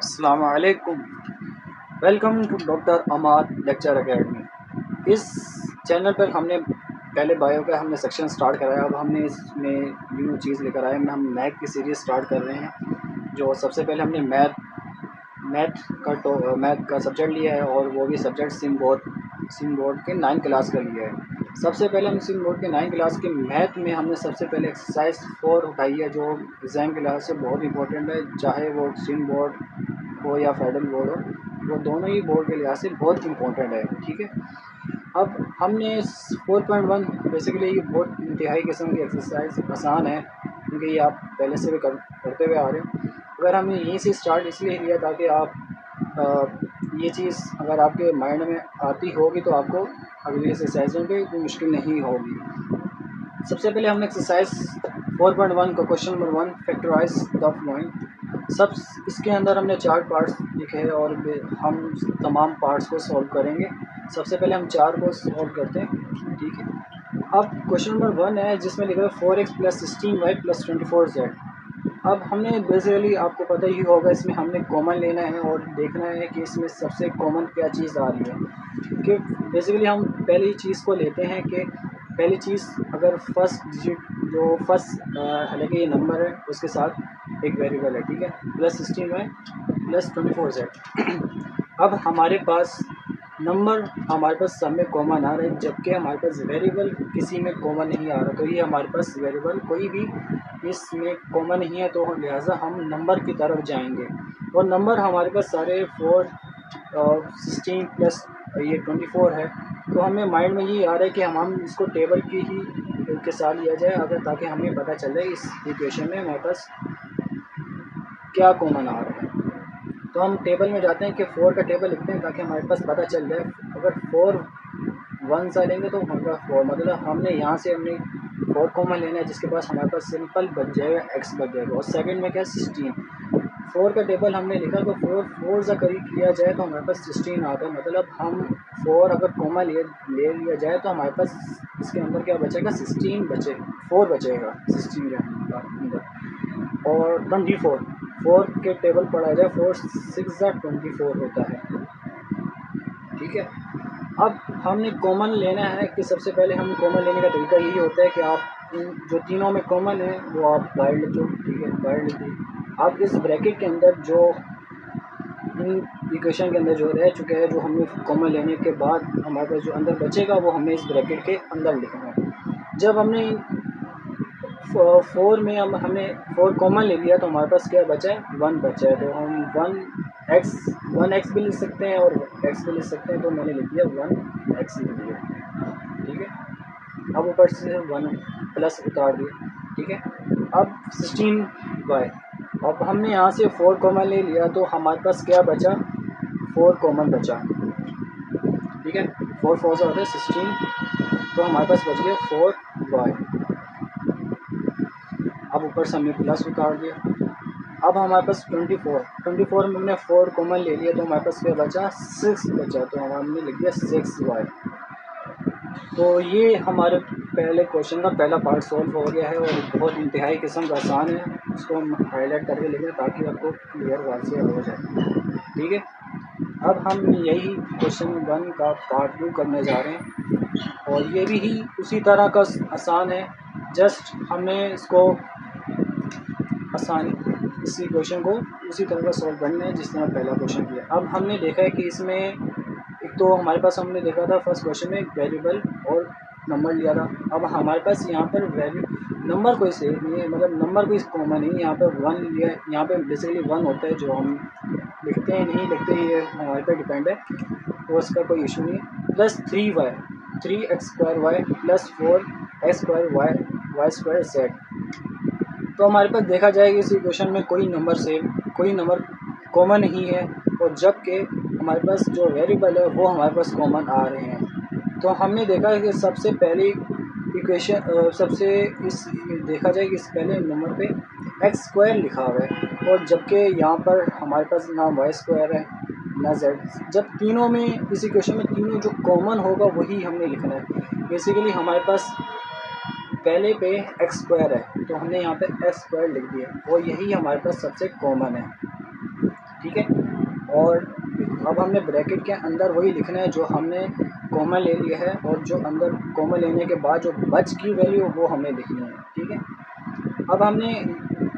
अस्सलाम वालेकुम। Welcome to doctor Amad lecture academy. इस चैनल पर हमने पहले बायो का हमने सेक्शन स्टार्ट कराया। अब हमने इसमें न्यू चीज़ लेकर आए। हम मैथ की सीरीज़ स्टार्ट कर रहे हैं। जो सबसे पहले हमने मैथ का सब्जेक्ट लिया है, और वो भी सब्जेक्ट सिम बोर्ड के 9 क्लास का लिया है। सबसे पहले हम सिम बोर्ड के 9 क्लास के मैथ में हमने सबसे पहले एक्सरसाइज 4 उठाई है, जो एग्ज़ाम क्लास से बहुत इंपॉर्टेंट है। चाहे वो सिम बोर्ड हो या फेडरल बोर्ड हो, वो दोनों ही बोर्ड के लिहाज से बहुत इंपॉर्टेंट है। ठीक है, अब हमने 4.1 बेसिकली ये बहुत इंतहाई किस्म की एक्सरसाइज आसान है, क्योंकि ये आप पहले से भी करते हुए आ रहे हो। अगर हमने यहीं से स्टार्ट इसलिए लिया ताकि आप ये चीज़ अगर आपके माइंड में आती होगी तो आपको अगली एक्सरसाइजों में कोई मुश्किल नहीं होगी। सबसे पहले हमने एक्सरसाइज 4.1 का question number 1, factorise the following. सब इसके अंदर हमने 4 पार्ट्स लिखे हैं और हम तमाम पार्ट्स को सॉल्व करेंगे। सबसे पहले हम 4 को सॉल्व करते हैं। ठीक है, अब क्वेश्चन नंबर 1 है जिसमें लिखा है 4x + 16y + 24z। अब हमने बेसिकली आपको पता ही होगा, इसमें हमने कॉमन लेना है और देखना है कि इसमें सबसे कॉमन क्या चीज़ आ रही है। कि बेसिकली हम पहली चीज़ को लेते हैं कि पहली चीज़ अगर फर्स्ट डिजिट जो फर्स्ट हालांकि ये नंबर है उसके साथ एक वेरिएबल है। ठीक है, +16y + 24z। अब हमारे पास नंबर हमारे पास सब में कॉमन आ रहा है, जबकि हमारे पास वेरिएबल किसी में कॉमन नहीं आ रहा। तो ये हमारे पास वेरिएबल कोई भी इसमें कॉमन नहीं है, तो लिहाजा हम नंबर की तरफ जाएंगे। और नंबर हमारे पास सारे 16 प्लस ये 24 है। तो हमें माइंड में ये आ रहा है कि हम इसको टेबल की ही के साथ लिया जाए, अगर ताकि हमें पता चले इस इक्वेशन में हमारे पास क्या कॉमन आ रहा है। तो हम टेबल में जाते हैं कि 4 का टेबल लिखते हैं ताकि हमारे पास पता चल जाए। अगर 4 1 सा लेंगे तो हमारे पास 4, मतलब हमने यहाँ से हमने 4 कॉमन लेना है, जिसके पास हमारे पास सिंपल बच जाएगा, x बच जाएगा। और सेकंड में क्या है 16। 4 का टेबल हमने लिखा तो 4 से करीब किया जाए तो हमारे पास 16 आता है। मतलब हम 4 अगर कॉमन ले लिया जाए तो हमारे पास इसके अंदर क्या बचेगा, 4 बचेगा 16 के अंदर। और 24 4 के टेबल पढ़ा जाए 4 6 24 होता है। ठीक है, अब हमने कॉमन लेना है कि सबसे पहले हम कॉमन लेने का तरीका यही होता है कि आप जो तीनों में कॉमन है वो आप बाहर ले दो। ठीक है, बाहर ले दो। आप इस ब्रैकेट के अंदर जो इक्वेशन के अंदर जो रह चुका है, जो हमने कॉमन लेने के बाद हमारे पास जो अंदर बचेगा वो हमें इस ब्रैकेट के अंदर लिखना है। जब हमने 4 में हमने 4 कॉमन ले लिया तो हमारे पास क्या बचा है, 1 बचा है। तो हम 1x भी लिख सकते हैं और x भी लिख सकते हैं। तो मैंने लिख दिया 1x लिख दिया। ठीक है, अब ऊपर से 1 प्लस उतार दिया। ठीक है, अब 16y। अब हमने यहाँ से 4 कॉमन ले लिया तो हमारे पास क्या बचा, 4 कॉमन बचा। ठीक है, 4 4 से होता है 16, तो हमारे पास बच गया 4y। अब ऊपर से हमने प्लस उतार दिया। अब हमारे पास 24 में हमने 4 कॉमन ले लिया तो हमारे पास क्या बचा, 6 बचा। तो हमने लिख दिया 6y। तो ये हमारे पहले क्वेश्चन का पहला पार्ट सॉल्व हो गया है और बहुत इंतहाई किस्म का आसान है। इसको हम हाईलाइट करके लिखें ताकि आपको क्लियर वाज़ेह हो जाए। ठीक है, अब हम यही क्वेश्चन 1 का पार्ट 2 करने जा रहे हैं, और ये भी उसी तरह का आसान है। जस्ट हमने इसको इसी क्वेश्चन को उसी तरह का सॉल्व करना है जिस तरह पहला क्वेश्चन किया। अब हमने देखा है कि इसमें एक तो हमारे पास हमने देखा था फर्स्ट क्वेश्चन में वेरिएबल और नंबर लिया था। अब हमारे पास यहाँ पर नंबर कोई सेफ नहीं है, मतलब नंबर कोई कॉमन नहीं है। यहाँ पर 1 लिया, यहाँ पर बेसिकली 1 होता है, जो हम लिखते हैं नहीं लिखते ये हमारे पर डिपेंड है, तो उसका कोई इशू नहीं है। Plus 3y 3x² plus 4x² तो हमारे पास देखा जाएगा इस इक्वेशन में कोई नंबर कॉमन नहीं है, और जबकि हमारे पास जो वेरिएबल है वो हमारे पास कॉमन आ रहे हैं। तो हमने देखा है कि सबसे पहली इक्वेशन देखा जाए कि इस पहले नंबर पे x² लिखा हुआ है, और जबकि यहाँ पर हमारे पास ना y² है ना z। जब तीनों में इस इक्वेशन में तीनों जो कॉमन होगा वही हमने लिखना है। बेसिकली हमारे पास पहले पे x² है तो हमने यहाँ पे x² लिख दिया, और यही हमारे पास सबसे कॉमन है। ठीक है। और अब हमने ब्रैकेट के अंदर वही लिखना है जो हमने कॉमन ले लिया है, और जो अंदर कॉमन लेने के बाद जो बच की वैल्यू वो हमें लिखनी है, ठीक है। अब हमने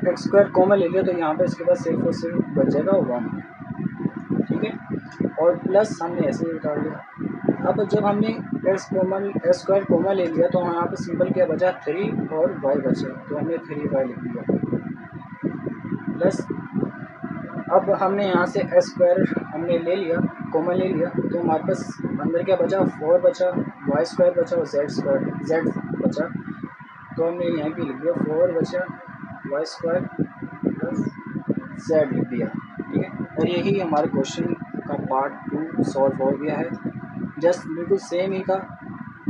एक्स स्क्वायर कॉमन ले लिया तो यहाँ पे इसके बाद सिर्फ और सिर्फ बचेगा 1, ठीक है। और प्लस हमने ऐसे ही उतार लिया। अब जब हमने एक्स स्क्वायर कॉमन ले लिया तो यहाँ पे सिंपल क्या बचा 3 और वाई बचा, तो हमने 3y लिख दिया। प्लस अब हमने यहाँ से एक्स स्क्वायर हमने ले लिया, कॉमन ले लिया, तो हमारे पास अंदर क्या बचा 4 बचा, वाई स्क्वायर बचा और जेड बचा, तो हमने यहाँ पे लिख दिया 4 बचा वाई स्क्वायर प्लस जेड लिख दिया, ठीक है। और यही हमारे क्वेश्चन का पार्ट 2 सॉल्व हो गया है। जस्ट बिल्कुल सेम ही था।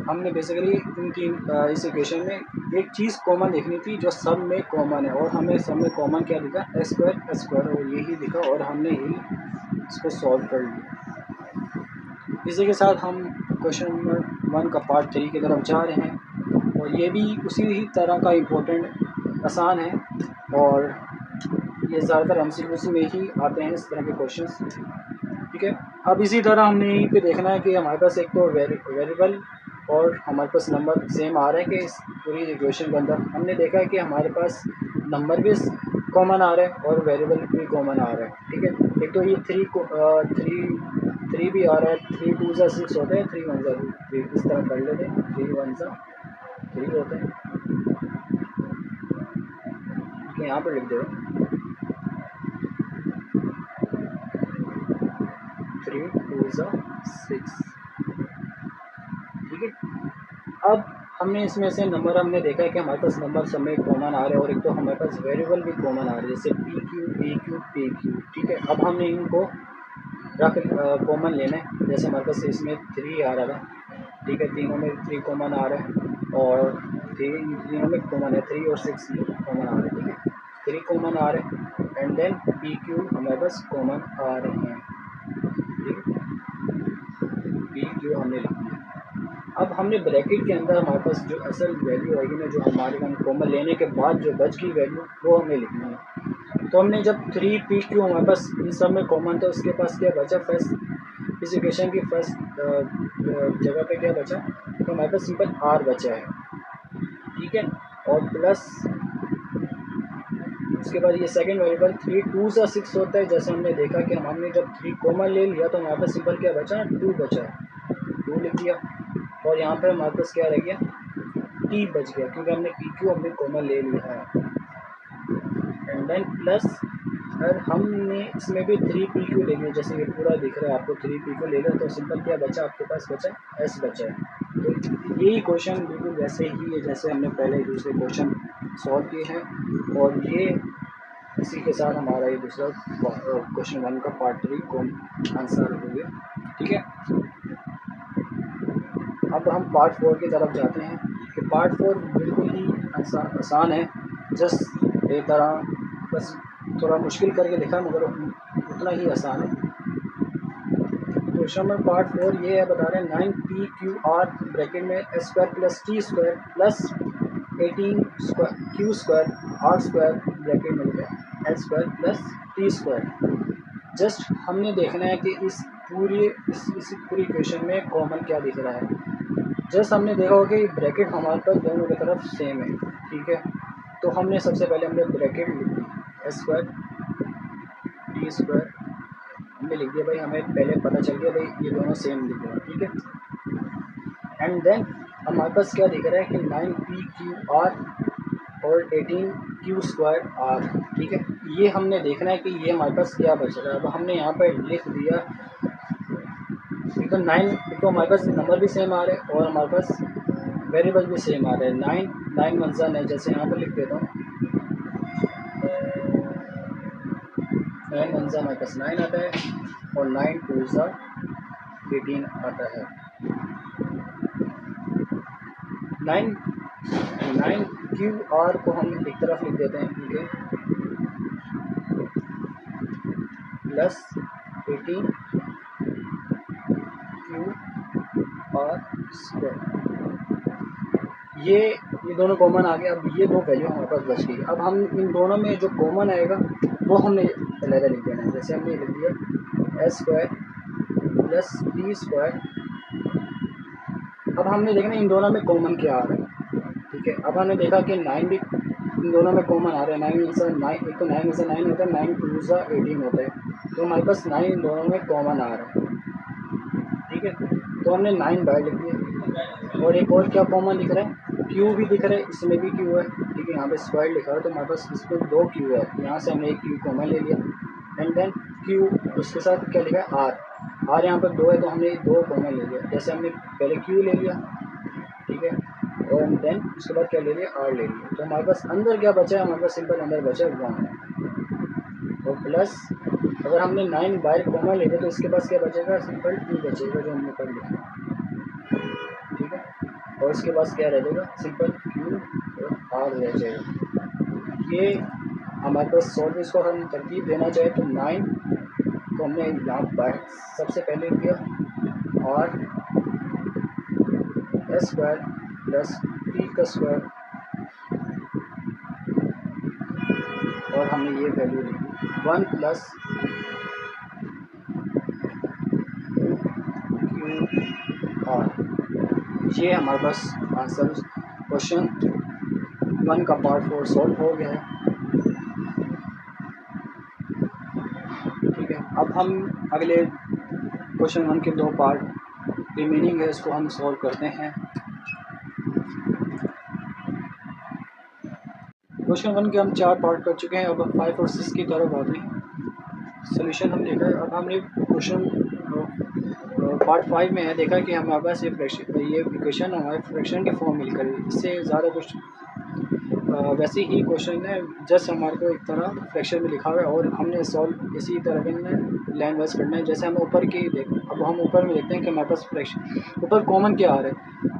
हमने बेसिकली इस इक्वेशन में एक चीज़ कॉमन देखनी थी जो सब में कॉमन है, और हमें सब में कॉमन क्या दिखा एक्स स्क्वायर, और यही दिखा और हमने यही इसको सॉल्व कर लिया। इसी के साथ हम क्वेश्चन नंबर 1 का पार्ट 3 की तरफ जा रहे हैं, और ये भी उसी ही तरह का इम्पोर्टेंट आसान है, और ये ज़्यादातर MCQs में ही आते हैं इस तरह के क्वेश्चंस, ठीक है। अब इसी तरह हमने यहीं पे देखना है कि हमारे पास एक तो वेरिएबल और हमारे पास नंबर सेम आ रहे हैं कि इस पूरी इक्वेशन के अंदर हमने देखा है कि हमारे पास नंबर भी कॉमन आ रहा है और वेरिएबल भी कॉमन आ रहा है, ठीक है। एक तो ये थ्री भी आ रहा है, 3 2 ज़ा 6 होते हैं, 3 1 ज़ा 3, इस तरह कर लेते हैं, 3 1 ज़ा 3 होते हैं, ठीक है। यहाँ पर लिख दो 3 2 ज़ा 6, ठीक है। अब हमने इसमें से नंबर हमने देखा है कि हमारे पास नंबर सब में कॉमन आ रहे हैं, और एक तो हमारे पास वेरिएबल भी कॉमन आ रहे हैं, जैसे P Q P Q P Q, ठीक है। अब हमने इनको रख कॉमन लेना है, जैसे हमारे पास इसमें 3 आ रहा था, ठीक है, तीनों में 3 कॉमन आ रहा है, और तीनों में कॉमन है 3 और 6 कॉमन आ रहे हैं, ठीक है, 3 कॉमन आ रहे हैं, एंड देन पी क्यू हमारे पास कॉमन आ रहे हैं, ठीक है, पी क्यू हमने लिख दिया। अब हमने ब्रैकेट के अंदर हमारे पास जो असल वैल्यू आएगी ना, जो हमारे हम कॉमन लेने के बाद जो बच की वैल्यू वो हमें लिखनी है। तो हमने जब 3 पी क्यू हमारे पास इन सब में कॉमन था, उसके पास क्या बचा फर्स्ट इस इक्वेशन की फर्स्ट जगह पे क्या बचा, तो हमारे पास सिंपल आर बचा है, ठीक है। और प्लस उसके बाद ये सेकंड वेरिएबल 3 2 सा 6 होता है, जैसे हमने देखा कि हमने जब 3 कॉमन ले लिया तो हमारे पास सिंपल क्या बचा 2 बचा, 2 लिख दिया। और यहाँ पर हमारे पास क्या रह गया टी बच गया, क्योंकि हमने पी क्यू हमने कॉमन ले लिया है, एंड देन प्लस अगर हमने इसमें भी 3 पी क्यू ले लिया, जैसे ये पूरा दिख रहा है आपको 3 पी क्यू ले लिया, तो सिंपल क्या बचा आपके पास बचा एस बचा है। तो यही क्वेश्चन बिल्कुल वैसे ही है जैसे हमने पहले दूसरे क्वेश्चन सॉल्व किए हैं, और ये इसी के साथ हमारा ये दूसरा क्वेश्चन 1 का पार्ट 3 को आंसर हो गया, ठीक है। अब हम पार्ट 4 की तरफ जाते हैं कि पार्ट 4 बिल्कुल ही आसान है, जस्ट एक तरह बस थोड़ा मुश्किल करके लिखा मगर उतना ही आसान है। क्वेश्चन नंबर पार्ट 4 ये है, बता रहे हैं 9 पी क्यू आर ब्रैकेट में S square plus T square plus 18 Q square R square bracket में लिखा है S square plus T square. Just हमने देखना है कि इस पूरी इक्वेशन में कॉमन क्या दिख रहा है। जस्ट हमने देखा होगा कि ब्रैकेट हमारे पास दोनों की तरफ सेम है, ठीक है। तो हमने सबसे पहले हमने ब्रैकेट लिख दी एस स्क्वायर टी स्क्वायर हमने लिख दिया, भाई हमें पहले पता चल गया भाई ये दोनों सेम दिख रहे हैं, ठीक है। एंड देन हमारे पास क्या दिख रहा है कि 9 पी क्यू आर और 18 क्यू स्क्वायर आर, ठीक है। ये हमने देखना है कि ये हमारे पास क्या बच रहा है। अब हमने यहाँ पर लिख दिया तो 9, तो हमारे पास नंबर भी सेम आ रहे हैं और हमारे पास वेरिएबल भी सेम आ रहे हैं। 9 1 ज़ा 9, जैसे यहाँ पर लिख देता हूँ 9 1 ज़ा हमारे पास 9 आता है और 9 2 ज़ा 18 आता है। 9 क्यू आर को हम एक तरफ लिख देते हैं, ठीक है, प्लस 18 क्यू आर स्क्वायर। ये दोनों कॉमन आ गए। अब ये दो वैल्यू हमारे पास बच गई। अब हम इन दोनों में जो कॉमन आएगा वो हमने अलग लिख देना है। जैसे हमने लिख दिया S square plus B square. अब हमने देखना इन दोनों में कॉमन क्या आ रहा है, ठीक है। अब हमने देखा कि 9 भी इन दोनों में कॉमन आ रहा है। 9 में से 9, एक तो 9 में से 9 होता है, 9 2 सा 18 होता है, तो हमारे पास 9 इन दोनों में कॉमन आ रहा है, ठीक है। तो हमने 9 बाहर लिख दिया। और एक और क्या कॉमन दिख रहा है, क्यू भी दिख रहा है, इसमें भी क्यू है, ठीक है। यहाँ पे स्क्वायर लिखा है तो हमारे पास इसमें 2 क्यू है, यहाँ से हमने एक क्यू कॉमन ले लिया। एंड देन क्यू उसके साथ क्या लिखा है आर यहाँ पर 2 है तो हमने 2 कॉमन ले लिया। जैसे हमने पहले क्यू ले लिया, ठीक है, और देन उसके बाद क्या ले लिया, आर ले लिया। तो हमारे पास अंदर क्या बचा है, हमारे पास सिंपल अंदर बचा है 1 और प्लस अगर हमने 9 बाहर कॉमन ले लिया तो इसके पास क्या बचेगा, सिंपल 2 बचेगा जो हमने कर लिया, ठीक है। और इसके पास क्या रह जाएगा, सिंपल क्यू और आर रह जाएगा। ये हमारे पास सॉल्व, इसको हम तरतीब देना चाहें तो 9 तो हमने यहाँ बाहर सबसे पहले किया R S square plus P का स्क्वायर, और हमने ये वैल्यू लिखी 1 प्लस क्यू आर। ये हमारे पास आंसर क्वेश्चन 1 का पार्ट 4 सॉल्व हो गया है, ठीक है। अब हम अगले क्वेश्चन 1 के 2 पार्ट रिमेनिंग है, इसको हम सॉल्व करते हैं। क्वेश्चन 1 के हम 4 पार्ट कर चुके हैं, अब हम 5 और 6 की तरफ आते हैं। सोल्यूशन हम देखा है, अब हमने क्वेश्चन पार्ट 5 में है देखा कि हमारे पास ये इक्वेशन हमारे फ्रैक्शन के फॉर्म मिलकर, इससे ज़्यादा कुछ वैसे ही क्वेश्चन है, जस्ट हमारे को एक तरह फ्रैक्शन में लिखा हुआ है और हमने सॉल्व इसी तरह के लाइन वाइज करना है। जैसे हम ऊपर की अब हम ऊपर में देखते हैं कि हमारे पास फ्रैक्शन ऊपर कॉमन क्या आ रहा है।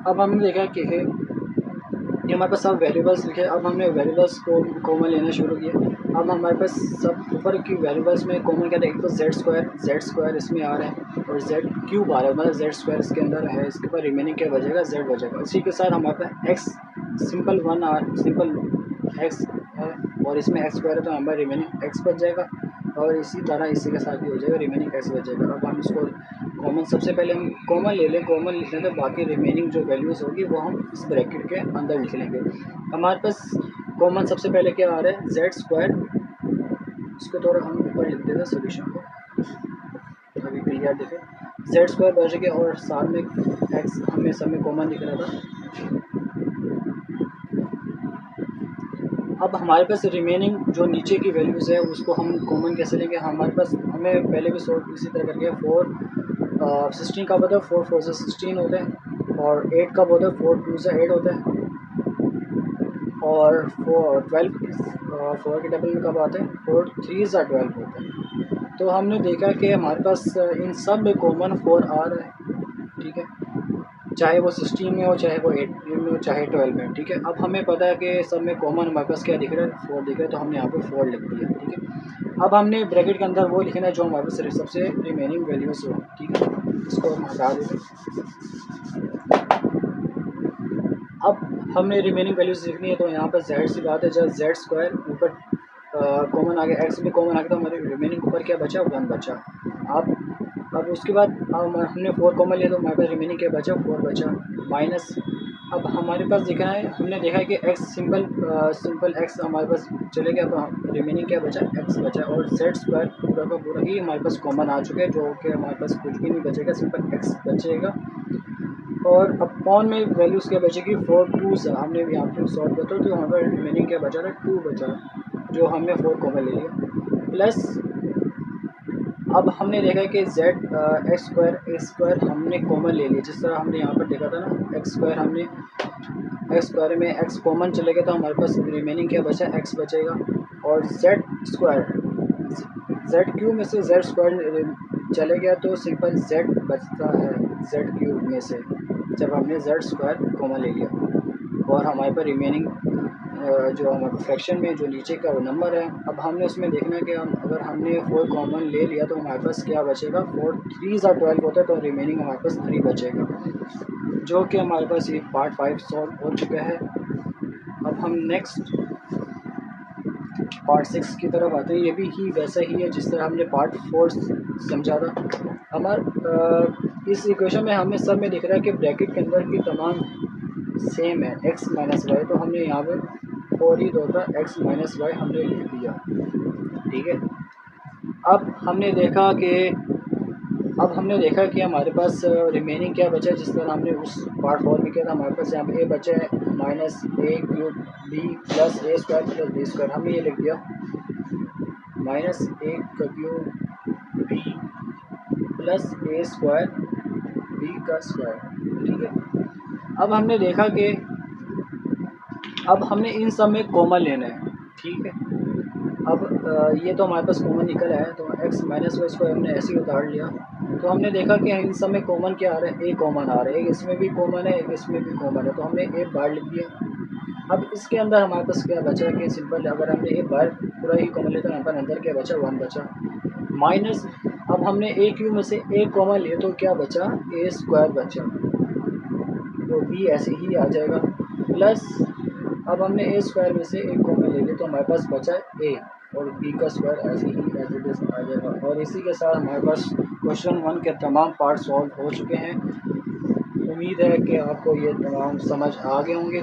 अब हमने देखा कि ये हमारे पास सब वेरिएबल्स लिखे, अब हमने वेरिएबल्स को कॉमन लेना शुरू किया। अब हमारे पास सब ऊपर की वेरिएबल्स में कॉमन क्या देखिए, तो जेड स्क्वायर इसमें आ रहा है और जेड क्यूब आ रहा है, मतलब जेड स्क्वायर इसके अंदर है, इसके बाद रिमेनिंग क्या बचेगा, जेड बचेगा। इसी के साथ हमारे पास एक्स सिंपल एक्स है और इसमें एक्स स्क्वायर है तो हमारा रिमेनिंग एक्स बच जाएगा, और इसी तरह इसी के साथ भी हो जाएगा, रिमेनिंग एक्स बचेगा। अब हम इसको कॉमन सबसे पहले हम कॉमन ले लें, कॉमन लिख लें तो बाकी रिमेनिंग जो वैल्यूज़ होगी वो हम इस ब्रैकेट के अंदर लिख लेंगे। हमारे पास कॉमन सबसे पहले क्या आ रहा है, जेड स्क्वायर, इसको थोड़ा हम ऊपर लिख देते हैं सोल्यूशन को, अभी क्लियर दिखे, जेड स्क्वायर बच गया और साथ में एक्स हमें सब में कॉमन दिख रहा था। अब हमारे पास रिमेनिंग जो नीचे की वैल्यूज़ है उसको हम कॉमन कैसे लेंगे, हमारे पास हमें पहले भी सॉल्व इसी तरह करके 16 का बता 4 4 से 16 होते हैं, और 8 का बता 4 2 से 8 होता है, और 4 के डबल में कब आते हैं, 4 3 से 12 होते हैं। तो हमने देखा कि हमारे पास इन सब में कॉमन 4 आ रहा है, ठीक है, चाहे वो 16 में हो, चाहे वो 8 में हो, चाहे 12 में हो, ठीक है। अब हमें पता है कि सब में कॉमन हमारे पास क्या दिख रहा है, 4 दिख रहा है, तो हमने यहाँ पे 4 लिख दिया, ठीक है। अब हमने ब्रैकेट के अंदर वो लिखना है जो हमारे पास सबसे रिमेनिंग वैल्यूज़ हो, ठीक है। इसको हम हटा देते हैं। अब हमने रिमेनिंग वैल्यूज़ लिखनी है तो यहाँ पर जेड सी बात है, जब जेड स्क्वायर ऊपर कॉमन आ गया, एक्स भी कॉमन आ गया, तो हमारे रिमेनिंग ऊपर क्या बचा, 1 बचा। अब उसके बाद हमने 4 कॉमन लिया तो हमारे पास रिमेनिंग क्या बचा, 4 बचा माइनस। अब हमारे पास देखना है, हमने देखा है कि एक्स सिंपल एक्स हमारे पास चले गया तो रिमेनिंग क्या बचा, एक्स बचा, और जेड स्क्वायर पूरा का पूरा ही हमारे पास कॉमन आ चुका है, जो कि हमारे पास कुछ भी नहीं बचेगा, सिंपल एक्स बचेगा। और अपॉन में वैल्यूज़ क्या बचेगी, 4 2 से हमने यहाँ पर सॉल्व करते तो हमारे पास रिमेनिंग क्या बचा था, 2 बचा, जो हमने 4 कॉमन ले लिया। प्लस अब हमने देखा कि जेड एक्स स्क्वायर हमने कॉमन ले लिया, जिस तरह हमने यहाँ पर देखा था ना, एक्स स्क्वायर में एक्स कॉमन चले गए तो हमारे पास रिमेनिंग क्या बचा, एक्स बचेगा। और जेड क्यूब में से जेड स्क्वायर चले गया तो सिंपल जेड बचता है, जेड क्यूब में से जब हमने जेड स्क्वायर कॉमन ले लिया, और हमारे पास रिमेनिंग जो हमारे फ्रैक्शन में जो नीचे का वो नंबर है। अब हमने उसमें देखना है कि अगर हमने 4 कॉमन ले लिया तो हमारे पास क्या बचेगा, 4 3 से 12 होता है तो रिमेनिंग हमारे पास 3 बचेगा, जो कि हमारे पास ये पार्ट 5 सॉल्व हो चुका है। अब हम नेक्स्ट पार्ट 6 की तरफ आते हैं। ये भी वैसा ही है जिस तरह हमने पार्ट 4 समझा था। इस इक्वेशन में हमें सब में दिख रहा है कि ब्रैकेट के अंदर की तमाम सेम है, x माइनस वाई, तो हमने यहाँ पे 4 ही होता x माइनस वाई हमने लिख दिया। ठीक है, अब हमने देखा कि हमारे पास रिमेनिंग क्या बचा, जिस तरह हमने उस पार्ट 4 में किया था। हमारे पास यहाँ पे ए बचा है माइनस ए क्यूब बी प्लस ए स्क्वायर प्लस बी स्क्वायर। हमने ये लिख दिया माइनस ए का क्यूब बी प्लस ए स्क्वायर बी का स्क्वायर। ठीक है, अब हमने देखा कि अब हमने इन सब में कॉमन लेना है। ठीक है, अब ये तो हमारे पास कॉमन निकल आया, तो x माइनस वाई स्क्वायर हमने ऐसे ही उतार लिया। तो हमने देखा कि इन सब में कॉमन क्या आ रहा है, a कॉमन आ रहा है, एक इसमें भी कॉमन है, एक इसमें भी कॉमन है, तो हमने a बार लिख दिया। अब इसके अंदर हमारे पास क्या बचा कि सिंपल, अगर हमने a बार पूरा ही कॉमन लेते हैं, अंदर क्या बचा 1 बचा माइनस। अब हमने a क्यूब में से a कॉमन लिए तो क्या बचा a स्क्वायर बचा, तो b ऐसे ही आ जाएगा प्लस। अब हमने a स्क्वायर में से एक कॉमन ले लिया तो हमारे पास बचा a और b का स्क्वायर ऐसे ही एज इट इज आ जाएगा। और इसी के साथ हमारे पास क्वेश्चन 1 के तमाम पार्ट सॉल्व हो चुके हैं। उम्मीद है कि आपको ये तमाम समझ आ गए होंगे।